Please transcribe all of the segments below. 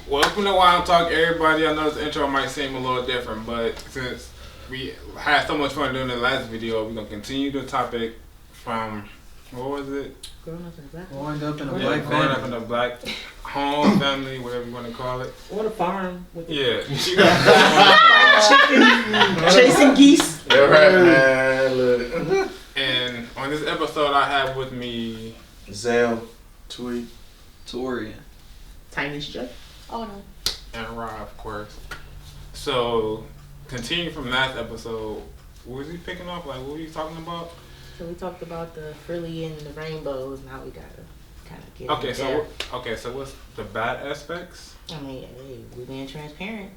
Welcome to Wild Talk, everybody. I know this intro might seem a little different, but since we had so much fun doing the last video, we're going to continue the topic from, what was it? Growing up in a black Growing up in a Growing up in a black home, family, whatever you want to call it. or the farm. With Yeah. Chasing geese. All right, man. Look. And on this episode, I have with me Zell, Tweet, Torian. Tiny strip. Oh no. and Rob, of course. So, continuing from last episode, what was he picking up? Like, what were you talking about? So we talked about the frilly and the rainbows. Now we gotta kind of get Okay, into so what's the bad aspects? I mean, hey, we being transparent.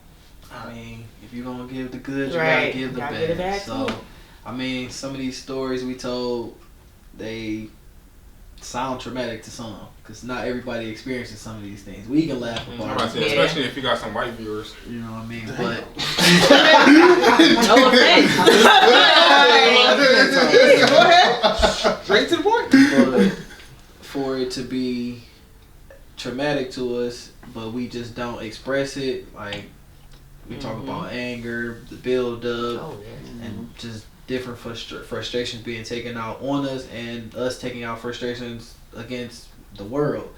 I mean, if you're gonna give the good, you Right. gotta give the Gotta bad. get it back, So, too. I mean, some of these stories we told, they sound traumatic to some, because not everybody experiences some of these things. We can laugh I'm about about to it, say, Yeah. especially if you got some white viewers. you know what I mean? But No offense. Go ahead. Straight to the point. but for it to be traumatic to us, but we just don't express it, like we talk about anger, the build up, Oh yeah. and just different frustrations being taken out on us and us taking out frustrations against the world.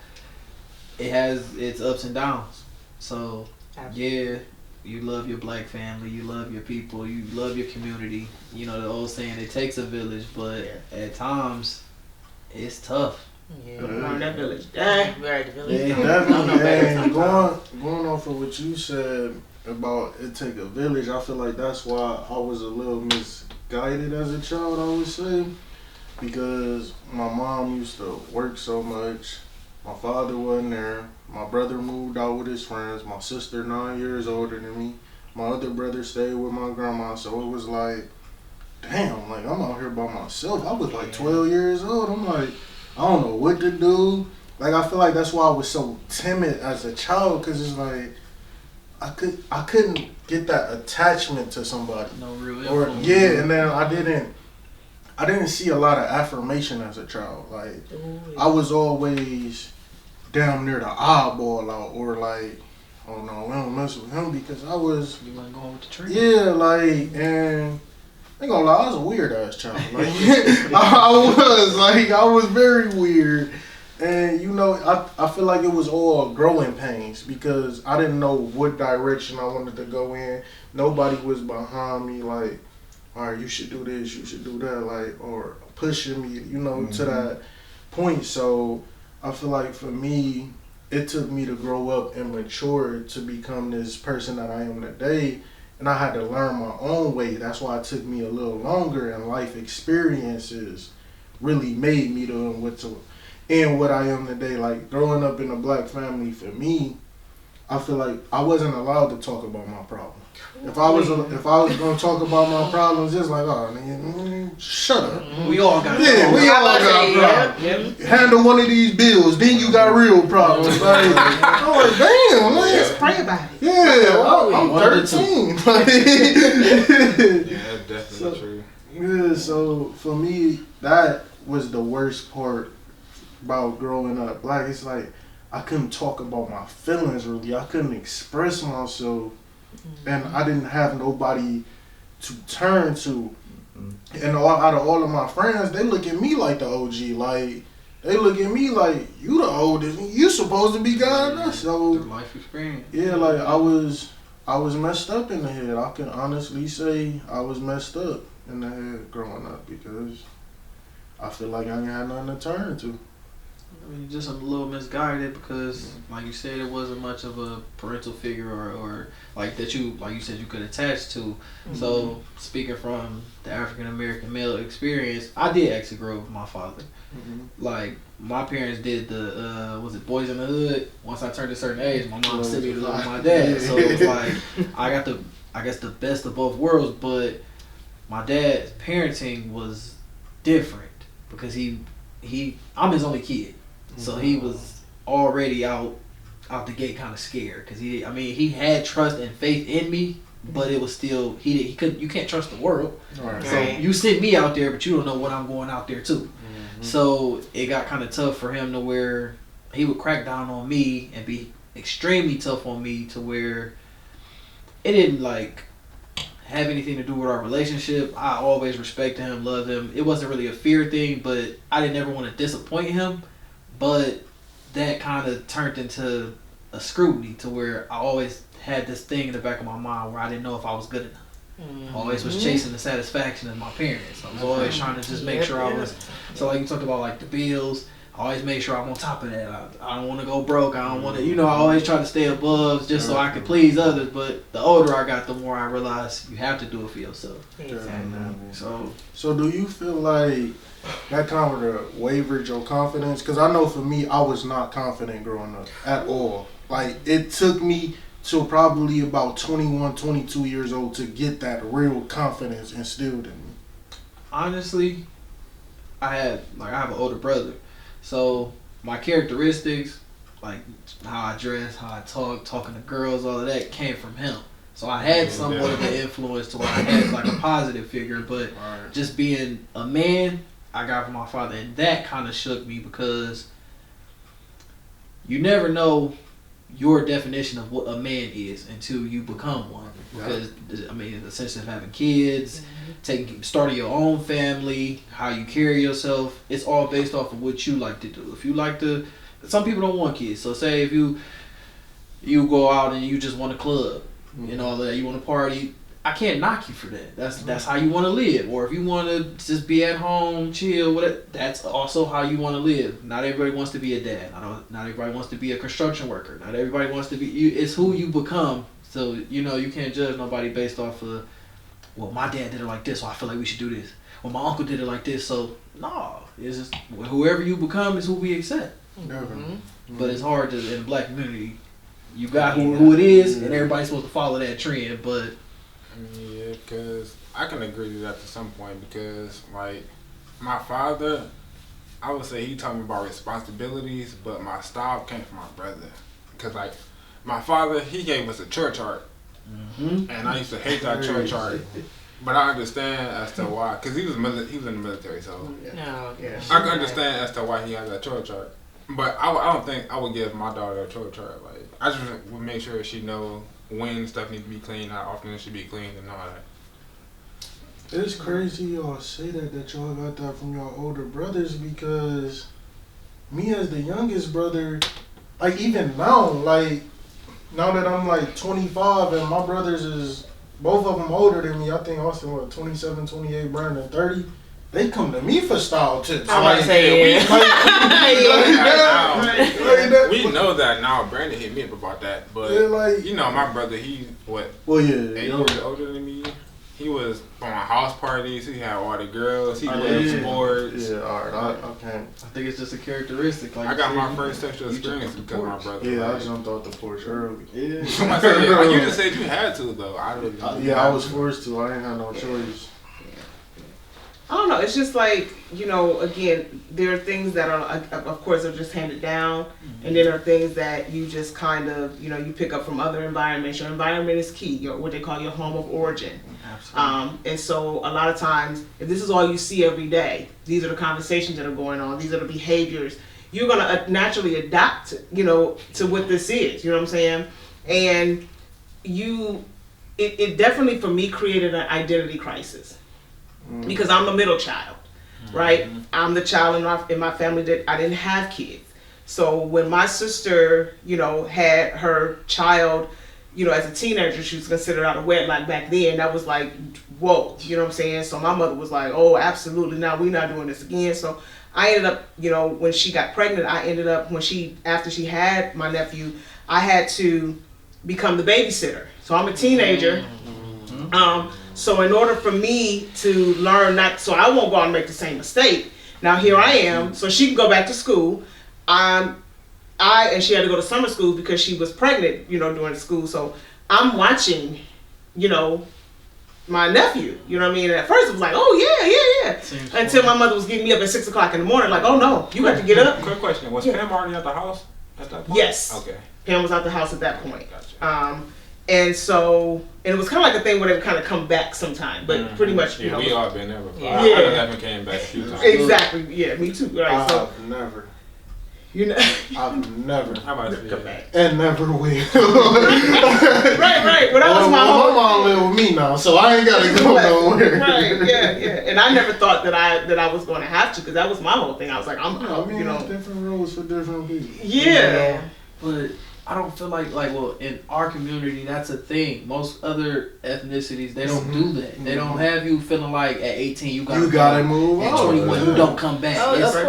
It has its ups and downs. So yeah, you love your black family, you love your people, you love your community. You know the old saying, it takes a village, but at times it's tough. Yeah. Learn that village. Right, the village. Yeah, don't definitely, know better man. sometimes. Going off of what you said about it take a village, I feel like that's why I was a little misguided as a child, I would say. Because my mom used to work so much. My father wasn't there. My brother moved out with his friends. My sister 9 years older than me. My other brother stayed with my grandma. So it was like, damn, like I'm out here by myself. I was like 12 years old. I'm like, I don't know what to do. Like I feel like that's why I was so timid as a child, because it's like I couldn't get that attachment to somebody. No real Or influence. yeah, and then I didn't see a lot of affirmation as a child. Like Ooh, I was always down near the eyeball out, or like, oh no, we don't mess with him, because I was, You wasn't going with the tree. yeah, like, and I ain't gonna lie, I was a weird ass child. Like I was very weird. And you know, I feel like it was all growing pains, because I didn't know what direction I wanted to go in. Nobody was behind me like, all right, you should do this, you should do that, like, or pushing me, you know, to that point. So I feel like for me, it took me to grow up and mature to become this person that I am today. And I had to learn my own way. That's why it took me a little longer, and life experiences really made me to what I am today. Like growing up in a black family, for me, I feel like I wasn't allowed to talk about my problems. If I was gonna talk about my problems, it's like, oh man, shut up. We all got Yeah, we all got problems. Handle one of these bills, then you got real problems. Like, I'm like, damn, man. Just pray about it. Yeah, I'm One to 13. Yeah, that's definitely true. Yeah, so for me, that was the worst part about growing up black. It's like I couldn't talk about my feelings really. I couldn't express myself, and I didn't have nobody to turn to. And out of all of my friends, they look at me like the OG. Like they look at me like, you the oldest. You supposed to be guiding us. So life experience. yeah, like I was messed up in the head. I can honestly say I was messed up in the head growing up, because I feel like I ain't had nothing to turn to. I mean, just a little misguided, because, like you said, it wasn't much of a parental figure or like that you, like you said, you could attach to. So, speaking from the African American male experience, I did actually grow up with my father. Like, my parents did the, was it Boys in the Hood? Once I turned a certain age, my mom sent me to live with my dad. So, it was like, I got the best of both worlds, but my dad's parenting was different, because I'm his only kid. So he was already out the gate kind of scared, because he had trust and faith in me, but it was still, you can't trust the world. Right. So you sent me out there, but you don't know what I'm going out there too. So it got kind of tough for him, to where he would crack down on me and be extremely tough on me to where it didn't like have anything to do with our relationship. I always respected him, loved him. It wasn't really a fear thing, but I didn't ever want to disappoint him. But that kind of turned into a scrutiny to where I always had this thing in the back of my mind where I didn't know if I was good enough. I always was chasing the satisfaction of my parents. I was always trying to just make sure I was. So like you talked about like the bills, I always make sure I'm on top of that. I don't want to go broke. I don't want to, I always try to stay above just so I can please others. But the older I got, the more I realized you have to do it for yourself. Exactly. So do you feel like that kind of wavered your confidence? Because I know for me, I was not confident growing up at all. Like, it took me till probably about 21, 22 years old to get that real confidence instilled in me. Honestly, I have an older brother. So my characteristics, like how I dress, how I talk, talking to girls, all of that came from him. So I had somewhat of an influence to where I had like a positive figure, but just being a man, I got from my father, and that kind of shook me because you never know your definition of what a man is until you become one. Because I mean, the sense of having kids, starting your own family, how you carry yourself, it's all based off of what you like to do. If you like to, some people don't want kids. So say if you go out and you just want a club, you want to party, I can't knock you for that. That's how you want to live. Or if you want to just be at home, chill, whatever, that's also how you want to live. Not everybody wants to be a dad. Not everybody wants to be a construction worker. Not everybody wants to be. It's who you become. So you can't judge nobody based off of, well, my dad did it like this, so I feel like we should do this. Well, my uncle did it like this, so no. It's just whoever you become is who we accept. But it's hard to, in the black community, you got who it is, and everybody's supposed to follow that trend, but. Yeah, because I can agree to that to some point because, like, my father, I would say he taught me about responsibilities, but my style came from my brother. Because, like, my father, he gave us a church art, and I used to hate that church art. But I understand as to why, because he was in the military, so I can understand as to why he had that church art. But I don't think I would give my daughter a church art. Like, I just would make sure she know when stuff needs to be cleaned, how often it should be cleaned, and all that. It's crazy y'all say that y'all got that from y'all older brothers, because me as the youngest brother, like even now, like now that I'm like 25 and my brothers is both of them older than me, I think Austin 27, 28, Brandon 30. They come to me for style tips. I was saying, we know that now. Brandon hit me up about that, but my brother, he 8 years older than me. He was throwing house parties. He had all the girls. He loved sports. Yeah, all right. I can't. I think it's just a characteristic. Like I got my first sexual experience because of my brother. Yeah, I jumped off the porch early. Yeah. You just said you had to though. I was forced to. I didn't have no choice. I don't know. It's just like, again, there are things that are, of course, are just handed down. And then there are things that you just kind of, you pick up from other environments. Your environment is key, what they call your home of origin. Absolutely. And so a lot of times, if this is all you see every day, these are the conversations that are going on, these are the behaviors, you're going to naturally adapt, to what this is. You know what I'm saying? And it definitely, for me, created an identity crisis. Because I'm the middle child, right? I'm the child in my family that I didn't have kids. So when my sister, had her child, as a teenager, she was considered out of wedlock back then. That was like, whoa, you know what I'm saying? So my mother was like, oh, absolutely, now we're not doing this again. So I ended up, when she got pregnant, after she had my nephew, I had to become the babysitter. So I'm a teenager. So in order for me to learn so I won't go out and make the same mistake. Now here I am, so she can go back to school. And she had to go to summer school because she was pregnant, during school. So I'm watching, my nephew, you know what I mean? And at first it was like, oh yeah. Until my mother was getting me up at 6 o'clock in the morning, like, oh no, you got to get up. Quick question, was Pam already at the house at that point? Yes. Okay. Pam was out the house at that point. Gotcha. And it was kind of like a thing where they would kind of come back sometime, but pretty much, we all been there before. Yeah. I never came back a few times. Exactly. Yeah, me too. Right. Never. You know, I've never How about come that? back. and never will. Right. Well, that was my my whole mom live with me now, so I ain't gotta go nowhere. Right, yeah. And I never thought that I was going to have to, because that was my whole thing. I was like, I'm, I mean, you know, different rules for different people. yeah. But I don't feel like well, in our community that's a thing. Most other ethnicities they don't do that. They don't have you feeling like at 18 you gotta move at on. 21 you don't come back. Oh, It's- of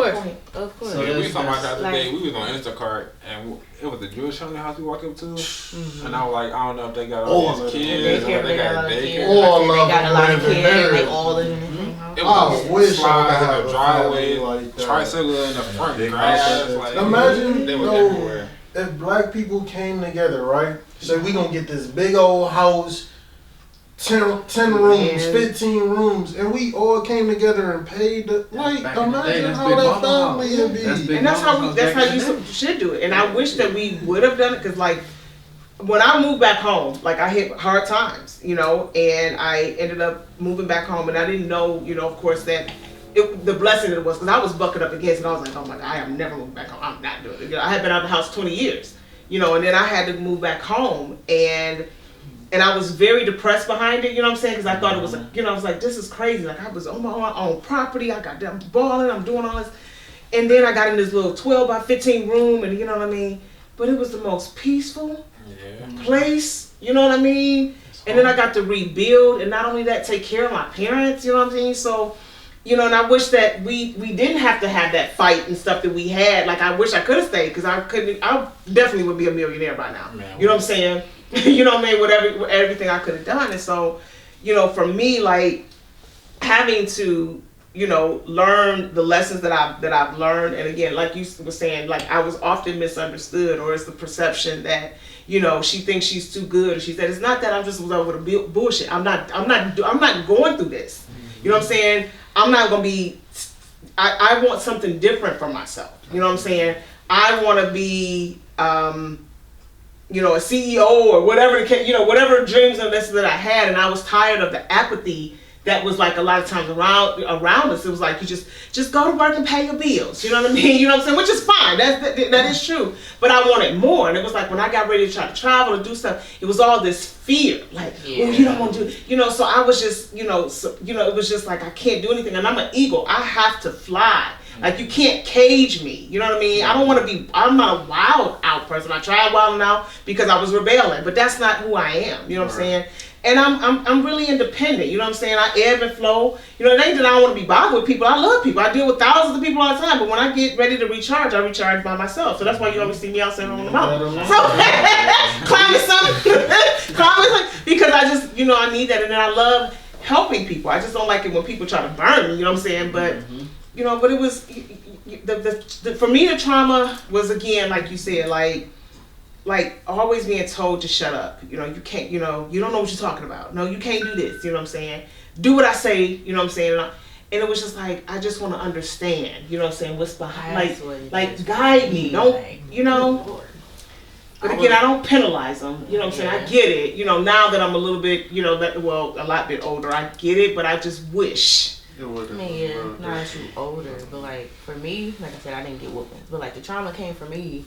course. So Yeah, we was that's- talking about that like- today. We was on Instacart, and it was the Jewish family house we walked up to. Mm-hmm. And I was like, I don't know if they got All all of these them. kids, or Daycare, they they got a got lot of kids. daycare. All They of got a them lot of living kids. there. They all live in the same house. It I was wish I slides could have in the a driveway, family like that. tricycle in the front big grass. house. Like, Imagine, they were no, everywhere. if black people came together, right? So we gonna get this big old house, 10 rooms, Yeah. 15 rooms, and we all came together and paid the, like, back in the day, imagine that's how Big that Mama family house. would be. That's Big And that's Mama how house that's back how in you the day. should do it. And I wish that we would have done it, because like when I moved back home, like I hit hard times, you know, and I ended up moving back home, and I didn't know, you know, of course, that the blessing it was, because I was bucking up against it. I was like, oh my God, I am never moving back home. I'm not doing it. You know, I had been out of the house 20 years, you know, and then I had to move back home, and I was very depressed behind it, you know what I'm saying? Because I thought it was, you know, I was like, this is crazy. Like I was on my own property. I got done balling. I'm doing all this. And then I got in this little 12 by 15 room, and you know what I mean? But it was the most peaceful Yeah. place, you know what I mean? And then I got to rebuild, and not only that, take care of my parents, you know what I'm saying? So, you know, and I wish that we didn't have to have that fight and stuff that we had. Like, I wish I could have stayed, because I definitely would be a millionaire by now. Man, You know what I'm saying? You know what I mean? Whatever, everything I could have done. And so, you know, for me, like, having to, you know, learn the lessons that I've learned, and again, like you were saying, like I was often misunderstood, or it's the perception that, you know, she thinks she's too good, or she said it's not that I'm just over the bullshit. I'm not going through this. You know what I'm saying? I'm not gonna be. I want something different for myself. You know what I'm saying? I want to be. You know, a CEO or whatever, you know, whatever dreams and this that I had, and I was tired of the apathy that was like a lot of times around us. It was like you just go to work and pay your bills. You know what I mean? You know what I'm saying? Which is fine. That is true. But I wanted more, and it was like when I got ready to try to travel or do stuff, it was all this fear, like, oh, you don't want to do, you know. So I was just, you know, it was just like I can't do anything, and I'm an eagle. I have to fly. Like, you can't cage me. You know what I mean? I don't want to be, I'm not a wild out person. I tried wilding out because I was rebelling, but that's not who I am. You know what I'm saying? And I'm really independent. You know what I'm saying? I ebb and flow. You know, it ain't that I don't want to be bothered with people. I love people. I deal with thousands of people all the time. But when I get ready to recharge, I recharge by myself. So that's why you always see me outside on the mountain. So climbing something, because I just, you know, I need that. And then I love helping people. I just don't like it when people try to burn me. You know what I'm saying? But you know, but it was for me, the trauma was, again, like you said, like always being told to shut up. You know, you can't, you know, you don't know what you're talking about. No, you can't do this. You know what I'm saying? Do what I say. You know what I'm saying? And it was just like, I just want to understand. You know what I'm saying? What's behind? Like guide me. Don't, you know. But again, I don't penalize them. You know what I'm saying? I get it. You know, now that I'm a little bit, you know, a lot bit older, I get it. But I just wish. I mean, yeah, not as you older, but like for me, like I said, I didn't get whoopings, but like the trauma came for me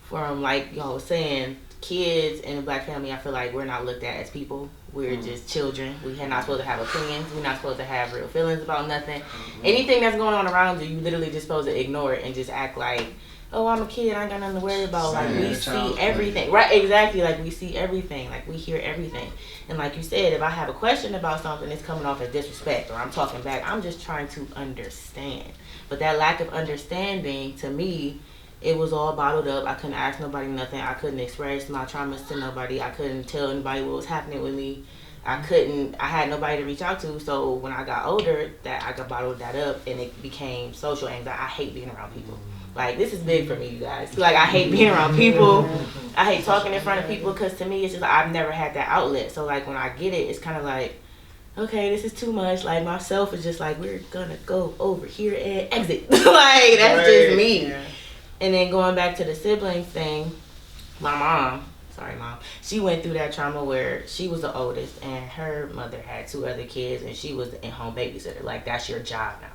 from, like y'all was saying, kids in a black family. I feel like we're not looked at as people. We're just children. We're not supposed to have opinions. We're not supposed to have real feelings about nothing. Anything that's going on around you, you literally just supposed to ignore it and just act like, oh, I'm a kid, I ain't got nothing to worry about. Like, we see everything. Right, exactly. Like, we see everything. Like, we hear everything. And like you said, if I have a question about something, it's coming off as disrespect, or I'm talking back, I'm just trying to understand. But that lack of understanding, to me, it was all bottled up. I couldn't ask nobody nothing. I couldn't express my traumas to nobody. I couldn't tell anybody what was happening with me. I had nobody to reach out to. So when I got older, that I got bottled that up, and it became social anxiety. I hate being around people. Like, this is big for me, you guys. Like, I hate being around people. I hate talking in front of people, because to me, it's just like, I've never had that outlet. So, like, when I get it, it's kind of like, okay, this is too much. Like, myself is just like, we're gonna go over here and exit. Like, that's just me. Yeah. And then going back to the siblings thing, my mom, she went through that trauma where she was the oldest, and her mother had 2 other kids, and she was the in-home babysitter. Like, that's your job now.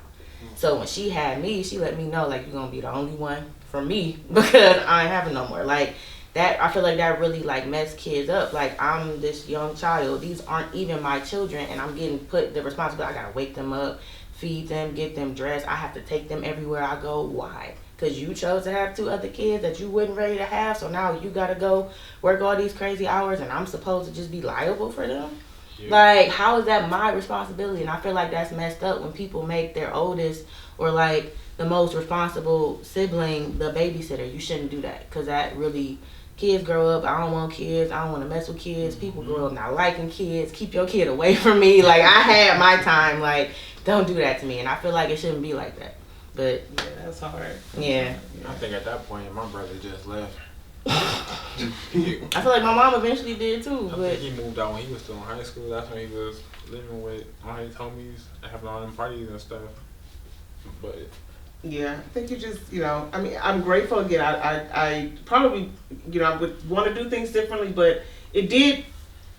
So when she had me, she let me know, like, you're gonna be the only one for me because I ain't having no more. Like, that, I feel like that really, like, messed kids up. Like, I'm this young child. These aren't even my children, and I'm getting put the responsibility. I gotta wake them up, feed them, get them dressed. I have to take them everywhere I go. Why? Because you chose to have 2 other kids that you wasn't ready to have, so now you gotta go work all these crazy hours, and I'm supposed to just be liable for them? Yeah. Like, how is that my responsibility? And I feel like that's messed up when people make their oldest or, like, the most responsible sibling the babysitter. You shouldn't do that, because that really... Kids grow up, I don't want kids, I don't want to mess with kids. People grow up not liking kids. Keep your kid away from me. Like, I had my time. Like, don't do that to me. And I feel like it shouldn't be like that. But yeah, that's hard. Yeah. I think at that point, my brother just left. I feel like my mom eventually did too. I But think he moved out when he was still in high school. That's when he was living with all his homies and having all them parties and stuff. But yeah, I think you just, I mean, I'm grateful again. I probably, I would want to do things differently, but it did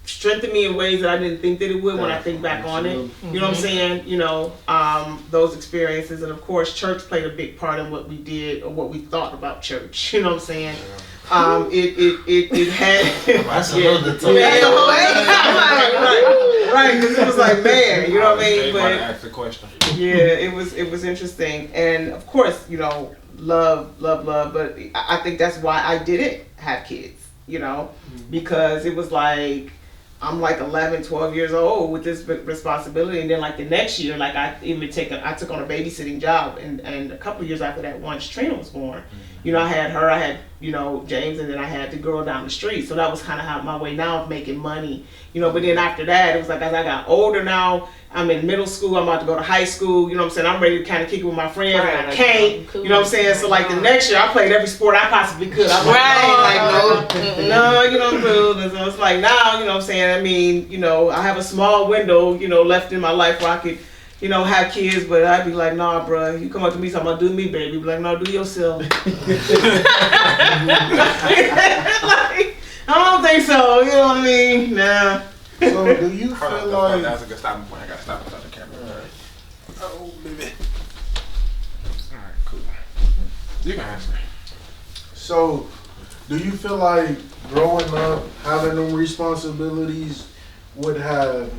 strengthen me in ways that I didn't think that it would when I think back on it. You know what I'm saying? Those experiences. And of course, church played a big part in what we did or what we thought about church. You know what I'm saying? It had. That's another topic. Right, because it was like, man, you know what I mean? But ask the question. Yeah, it was interesting, and of course, love, but I think that's why I didn't have kids, because it was like, I'm like 11, 12 years old with this responsibility, and then like the next year, like I took on a babysitting job, and a couple of years after that, once Trina was born, I had her, I had, James, and then I had the girl down the street, so that was kind of how my way now of making money, but then after that, it was like, as I got older now, I'm in middle school, I'm about to go to high school, I'm saying, I'm ready to kind of kick it with my friends, and I can't, cool. You know what I'm saying, so like the next year, I played every sport I possibly could, I was no, and so it's like now, you know what I'm saying, I mean, I have a small window, left in my life where I could, have kids, but I'd be like, nah, bro, you come up to me, so I'm gonna do me, baby. Be like, no, do yourself. Like, I don't think so, you know what I mean? Nah. So do you feel like... That's a good stopping point. I gotta stop without the camera. Right. Oh, baby. Alright, cool. You can answer. So, do you feel like growing up, having them responsibilities would have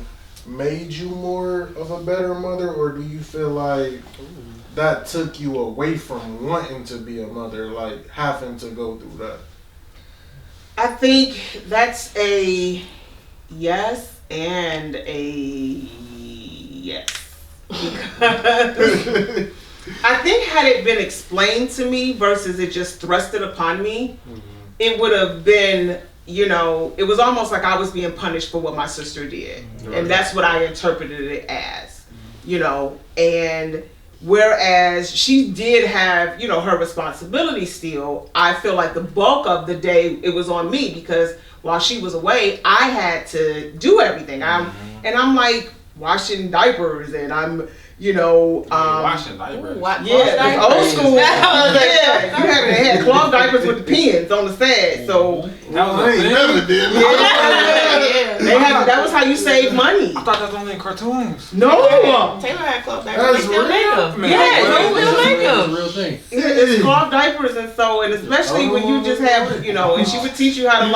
made you more of a better mother, or do you feel like that took you away from wanting to be a mother, like having to go through that? I think that's a yes and a yes. Because I think had it been explained to me versus it just thrusted upon me, it would have been, it was almost like I was being punished for what my sister did. Right. And that's what I interpreted it as, and whereas she did have, her responsibility still, I feel like the bulk of the day it was on me because while she was away, I had to do everything. I'm like washing diapers and I'm, washing diapers. Yeah, old school. Yeah, you had cloth diapers with the pins on the side. So I ain't never did. Yeah. That was how you save money. I thought that was only in cartoons. No. Taylor had cloth diapers. That's real. Yeah, they still make them. Real thing. Yeah, it's cloth diapers, and especially when you just have, and she would teach you how to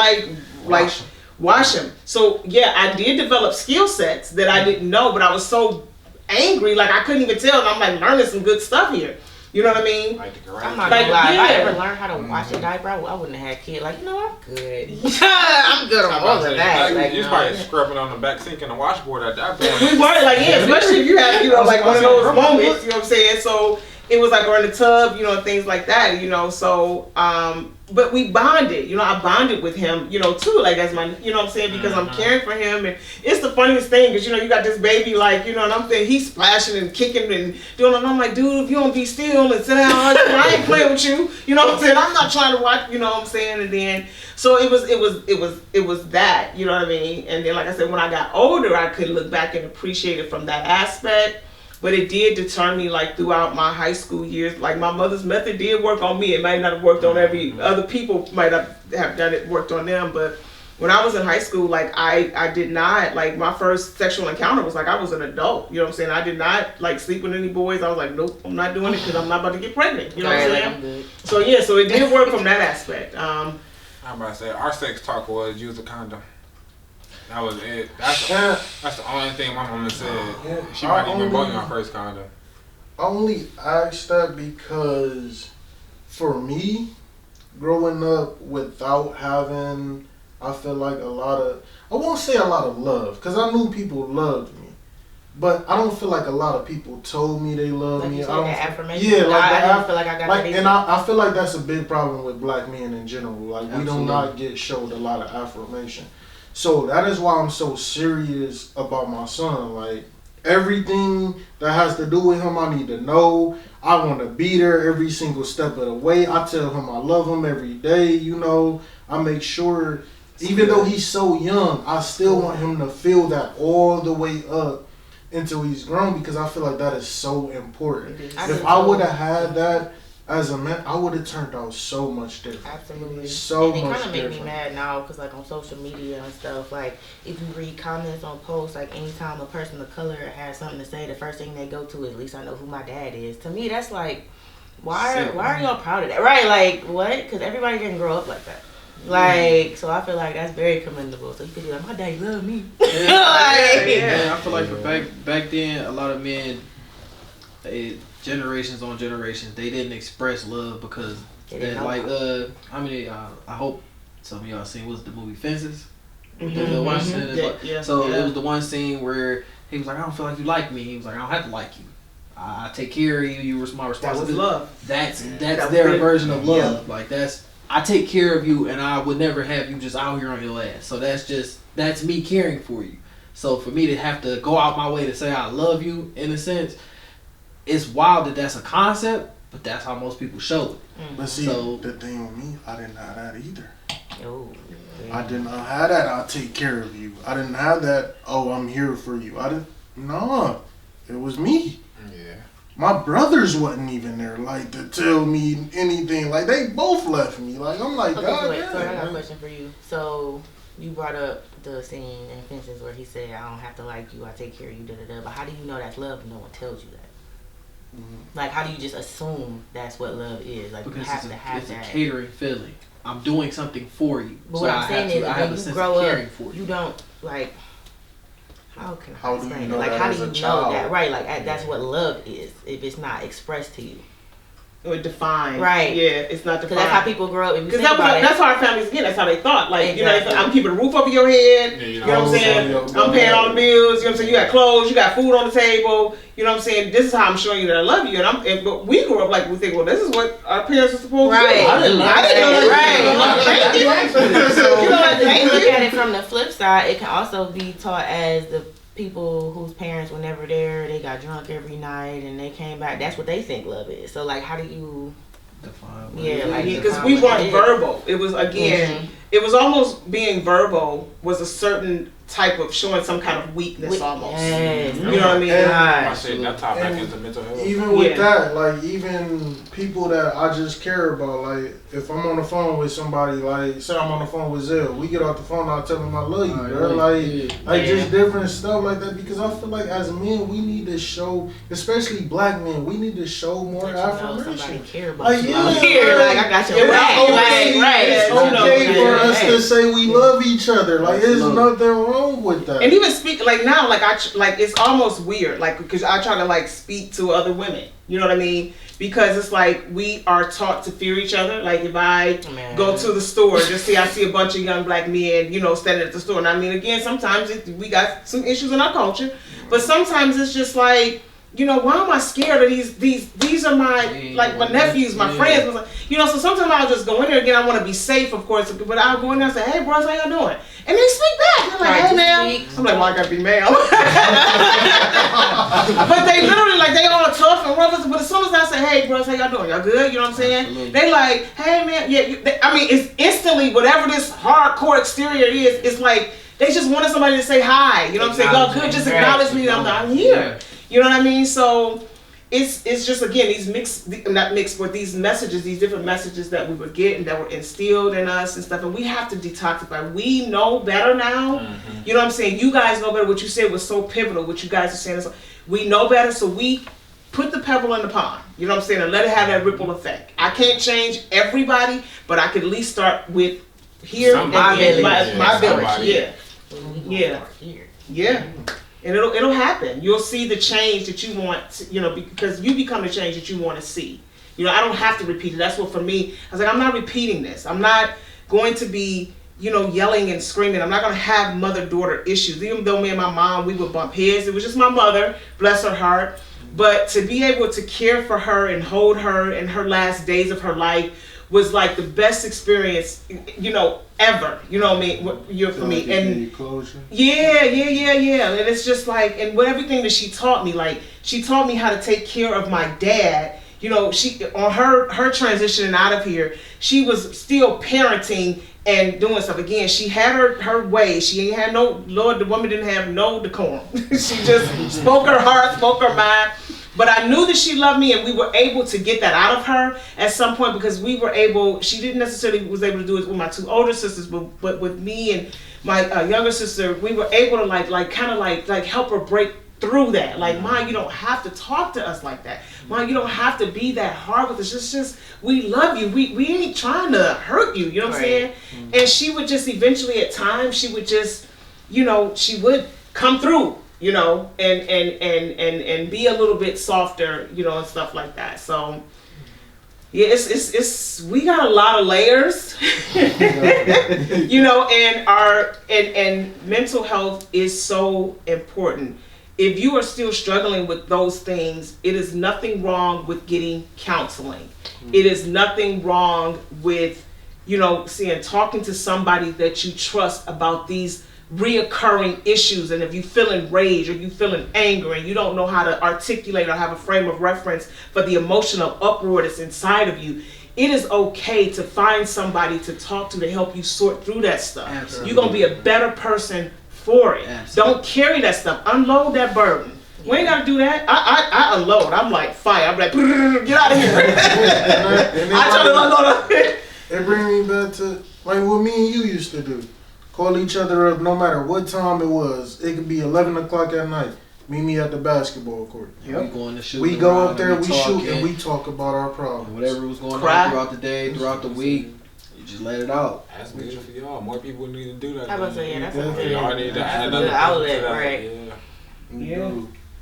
wash them. So yeah, I did develop skill sets that I didn't know, but I was so angry, like I couldn't even tell, and I'm like learning some good stuff here. You know what I mean? I'm not gonna lie. If I ever learned how to wash a diaper, I wouldn't have had kids. Like, I'm good. I'm good on all of that. You probably scrubbing on the back sink and the washboard at that point. We were especially if you have, like one of those moments. You know what I'm saying? So it was like we're in the tub, things like that. So but we bonded. I bonded with him, too. Like that's my, what I'm saying, because I'm caring for him, and it's the funniest thing because you got this baby, like, and I'm thinking he's splashing and kicking and doing, and I'm like, dude, if you don't be still and sit down, I ain't playing with you. You know what I'm saying? I'm not trying to watch. You know what I'm saying? And then so it was that. You know what I mean? And then like I said, when I got older, I could look back and appreciate it from that aspect. But it did deter me, like, throughout my high school years. Like, my mother's method did work on me. It might not have worked on every other people, might have done it, worked on them. But when I was in high school, like I did not, like my first sexual encounter was like I was an adult. You know what I'm saying? I did not like sleep with any boys. I was like, nope, I'm not doing it because I'm not about to get pregnant. You know what I'm saying? So yeah, so it did work from that aspect. I'm about to say our sex talk was use a condom. That was it. That's the only thing my mama said. She might even bought me my first condom. I only asked that because for me, growing up without having, I feel like a lot of, I won't say a lot of love, because I knew people loved me. But I don't feel like a lot of people told me they loved like me. You said, I don't that affirmation. Yeah, like I didn't feel like I got like, that and I feel like that's a big problem with black men in general. Like we do not get showed a lot of affirmation. So that is why I'm so serious about my son. Like everything that has to do with him, I need to know. I want to be there every single step of the way. I tell him I love him every day. You know, I make sure, even though he's so young, I still want him to feel that all the way up until he's grown, because I feel like that is so important. If I would have had that as a man, I would have turned out so much different. Absolutely. So and it much kind of make different. me mad now because, like, on social media and stuff, like, if you read comments on posts, like, anytime a person of color has something to say, the first thing they go to is, at least I know who my dad is. To me, that's like, why are y'all proud of that? Right? Like, what? Because everybody didn't grow up like that. Like, so I feel like that's very commendable. So you could be like, my daddy loved me. I feel like for back then, a lot of men, generations on generations, they didn't express love because they like I hope some of y'all seen, what's the movie Fences? Mm-hmm. So it was the one scene where he was like, I don't feel like you like me. He was like, I don't have to like you. I take care of you. You were my responsibility. That was love. That's their version of love. Like I take care of you, and I would never have you just out here on your ass. So that's me caring for you. So for me to have to go out my way to say I love you, in a sense, it's wild that that's a concept, but that's how most people show it. But see, the thing with me, I didn't have that either. Oh, I did not have that. I'll take care of you. I didn't have that. Oh, I'm here for you. I didn't. No, it was me. Yeah. My brothers wasn't even there, like, to tell me anything. Like, they both left me. Like, I'm like, okay, God so wait, damn. so I got a question for you. So you brought up the scene in Fences where he said, I don't have to like you, I take care of you, da-da-da. But how do you know that's love if no one tells you that? Mm-hmm. Like, how do you just assume that's what love is? Like, because you have to have it's that. a catering feeling. I'm doing something for you. But so what I'm saying is, I have a when you sense grow of up, caring for you don't, like, how can I How do explain you it? know Like, that how as do a you know child? that? Right, like, that's what love is if it's not expressed to you. Or defined. Right. Yeah, it's not defined. Because that's how people grow up. Because that's how our families get. That's how they thought. Like, exactly. I'm keeping a roof over your head. Yeah, you know what I'm saying? I'm paying all the bills. You know what I'm saying? You got clothes. You got food on the table. You know what I'm saying? This is how I'm showing you that I love you. But we grew up like we think, well, this is what our parents are supposed to do. I didn't know that. Right. You know, if you look at it from the flip side, it can also be taught as the people whose parents were never there, they got drunk every night and they came back. That's what they think love is. So, like, how do you define? Yeah, like, because we weren't verbal. It was it was almost being verbal was a certain type of showing some kind of weakness almost. Yes. You know what I mean? I said that tie back into mental health. Even with that, like, even people that I just care about, like, if I'm on the phone with somebody, like, say I'm on the phone with Zell, we get off the phone, I tell them I love you, bro. Just different stuff like that, because I feel like as men, we need to show, especially black men, we need to show more affirmation. Somebody care about like, you. yeah, Like, I got your back. It's okay for us to say we love each other. Like, there's nothing wrong with that. And even speak like now, like it's almost weird, like, because I try to like speak to other women. You know what I mean? Because it's like we are taught to fear each other. Like if I go to the store, I see a bunch of young black men, you know, standing at the store. And I mean, again, sometimes we got some issues in our culture, but sometimes it's just like, you know, why am I scared of these are my, like, my nephews, my friends, you know, so sometimes I'll just go in there again. I want to be safe, of course, but I'll go in there and say, hey, bros, how y'all doing? And they speak back. They're like, hey, ma'am. I'm like, well, I gotta be ma'am. But they literally, like, they all tough and rough, but as soon as I say, hey, bros, how y'all doing? Y'all good? You know what I'm saying? Absolutely. They like, hey, man, I mean, it's instantly, whatever this hardcore exterior is, it's like, they just wanted somebody to say hi. You know what I'm saying? Y'all good? Just acknowledge me that I'm here. You know what I mean? So it's just again these messages, these different messages that we were getting that were instilled in us and stuff, and we have to detoxify. We know better now. You know what I'm saying? You guys know better. What you said was so pivotal. What you guys are saying is, we know better, so we put the pebble in the pond. You know what I'm saying? And let it have that ripple effect. I can't change everybody, but I can at least start with here, my village. Yeah. And it'll happen. You'll see the change that you want, because you become the change that you want to see. I don't have to repeat it. That's what, for me, I was like, I'm not repeating this. I'm not going to be, yelling and screaming. I'm not going to have mother-daughter issues. Even though me and my mom, we would bump heads. It was just my mother, bless her heart. But to be able to care for her and hold her in her last days of her life was like the best experience, ever. You know what I mean? For me. And yeah. And it's just like, and with everything that she taught me, like she taught me how to take care of my dad. She on her transitioning out of here, she was still parenting and doing stuff. Again, she had her way. She ain't had the woman didn't have no decorum. She just spoke her heart, spoke her mind. But I knew that she loved me, and we were able to get that out of her at some point, because she didn't necessarily was able to do it with my two older sisters, but with me and my younger sister, we were able to like help her break through that. Like, Mom, you don't have to talk to us like that. Mom, you don't have to be that hard with us. It's just we love you. We ain't trying to hurt you. You know what I'm saying? And she would just eventually, at times, she would just, she would come through. And be a little bit softer, and stuff like that. So, yeah, it's we got a lot of layers, and mental health is so important. If you are still struggling with those things, it is nothing wrong with getting counseling. It is nothing wrong with, talking to somebody that you trust about these reoccurring issues. And if you feeling rage or you feeling anger and you don't know how to articulate or have a frame of reference for the emotional uproar that's inside of you, it is okay to find somebody to talk to help you sort through that stuff. Absolutely. You're going to be a better person for it. Absolutely. Don't carry that stuff. Unload that burden. We ain't got to do that. I unload. I'm like fire. I'm like, get out of here. I try to unload it. It brings me back to like what me and you used to do. Call each other up no matter what time it was. It could be 11 o'clock at night. Meet me at the basketball court. Yep. We go up there, we shoot, and we talk about our problems. Whatever was going on throughout the day, throughout the week, you just let it out. That's good for y'all. More people need to do that. I was saying, that's a y'all need to add good outlet, right? Yeah.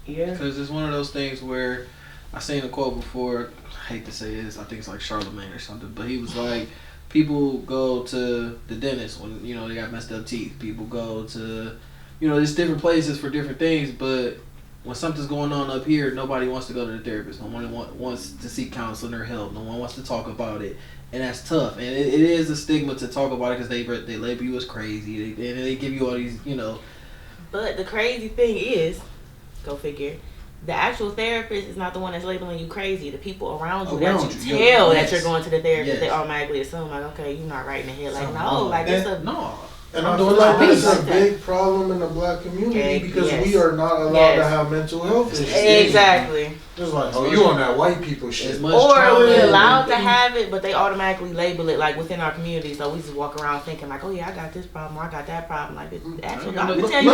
Because it's one of those things where I seen a quote before. I hate to say this. I think it's like Charlemagne or something, but he was like, people go to the dentist when they got messed up teeth. People go to there's different places for different things, but when something's going on up here, nobody wants to go to the therapist. No one wants to seek counseling or help. No one wants to talk about it, and that's tough. And it is a stigma to talk about it because they label you as crazy. And they give you all these But the crazy thing is, go figure, the actual therapist is not the one that's labeling you crazy. The people around you that you tell that you're going to the therapist, they automatically assume like, okay, you're not right in the head. Like, no, like it's a no. And I feel like that's a big problem in the black community because we are not allowed to have mental health issues. Exactly. It's like, oh, you on that white people shit. Or we're allowed to have it, but they automatically label it like within our community. So we just walk around thinking like, oh yeah, I got this problem, or I got that problem. Like, actually, I'm gonna tell you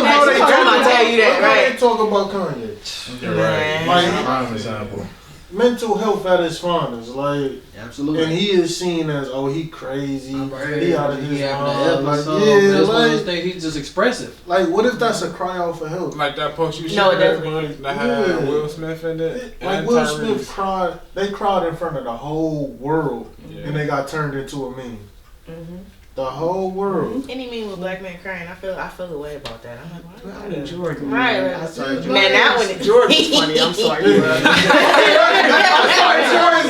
that, right? They talk about Kanye. You're right. Like, prime example. Mental health at its finest, like, absolutely, and he is seen as, oh, he crazy, he out of his mind, like, it's one of those things. He's just expressive. Like, what if that's a cry out for help? Like that post you shared, that had Will Smith in it. Like Will Smith cried, they cried in front of the whole world, and they got turned into a meme. Mm-hmm. The whole world. Any meme with black men crying, I feel the way about that. I'm like, why? I mean, Jordan. Right. Man, that one is Jordan's funny. I'm sorry. I'm sorry. Jordan's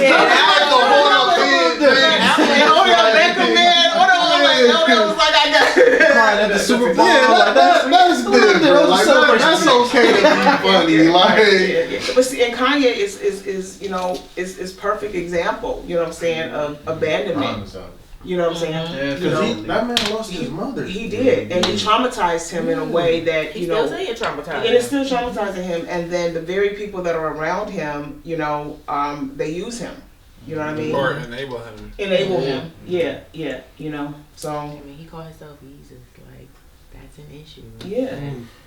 crying at the Super Bowl. That's different. Like, that's okay to be funny. Like, but see, and Kanye is perfect example. You know what I'm saying, of abandonment. You know what I'm saying? Yeah, You know, that man lost his mother. he did, and it traumatized him in a way that He you still know. say it traumatized. And it's still traumatizing him. And then the very people that are around him, you know, they use him. You know what I mean? Or enable him. Enable him. Yeah, you know. So I mean, he called himself Jesus. Like, that's an issue. yeah,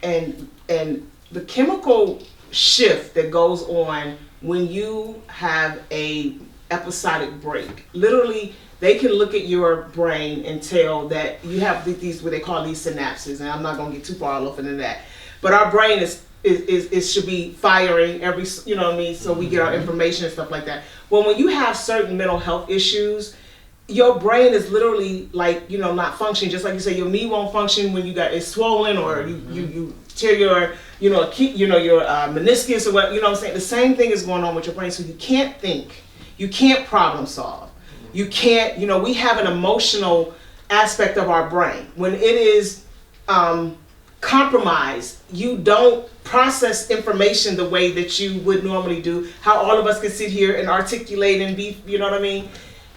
and the chemical shift that goes on when you have a episodic break. Literally, they can look at your brain and tell that you have these what they call these synapses. And I'm not gonna get too far off into that, but our brain is should be firing every, you know what I mean, so we get our information and stuff like that. Well, when you have certain mental health issues, your brain is literally like, you know, not functioning. Just like you say, your knee won't function when you got it's swollen, or you tear your, you know, your meniscus or what, you know what I'm saying. The same thing is going on with your brain. So you can't think, you can't problem solve, you can't, you know, we have an emotional aspect of our brain. When it is compromised, you don't process information the way that you would normally do. How all of us can sit here and articulate and be, you know what I mean?